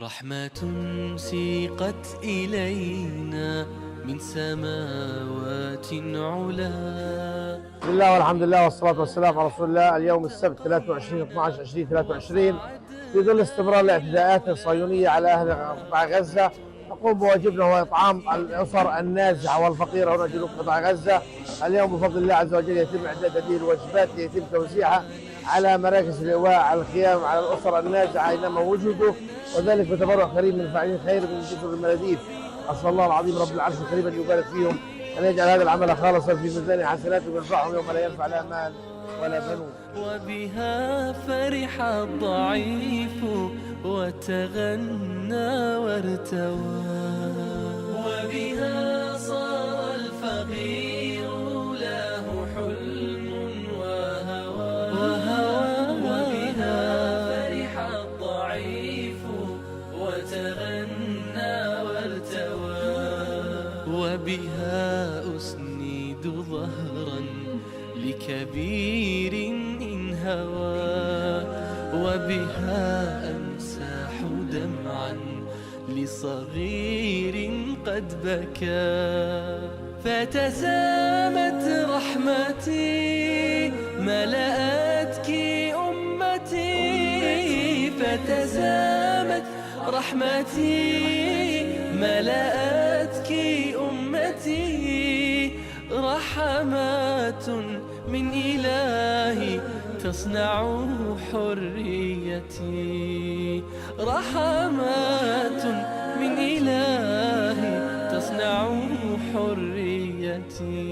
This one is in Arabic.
رحمة سيقت إلينا من سماوات علا. بسم الله والحمد لله والصلاة والسلام على رسول الله. اليوم السبت 23/12/2023 في ظل استمرار الاعتداءات الصهيونية على أهل قطاع غزة، نقوم بواجبنا هو إطعام الأسر النازحة والفقيرة هنا جنوب قطاع غزة. اليوم بفضل الله عز وجل يتم إعداد هذه الوجبات يتم توزيعها على مراكز الإيواء على الخيام على الأسر النازحة أينما وجدوا، وذلك بتبرع كريم من فاعلين خير من جسر المناديل. أسأل الله العظيم رب العرش الكريم أن يبارك فيهم، أن يجعل هذا العمل خالصا في ميزان حسناتهم ويرفعهم يوم لا ينفع لا مال ولا بنون. وبها فرح الضعيف وتغنى وارتوى، وبها صار الفقير له حلم وهوى، وبها فرح الضعيف وتغنى وارتوى، وبها أسند ظهرا لكبير إن هوى، وبها أمسح دمعا لصغير قد بكى. فتسامت رحمتي ملأتك أمتي، فتسامت رحمتي ملأتك أمتي، رحمات من إلهي تصنع حريتي، رحمات من إلهي تصنع حريتي.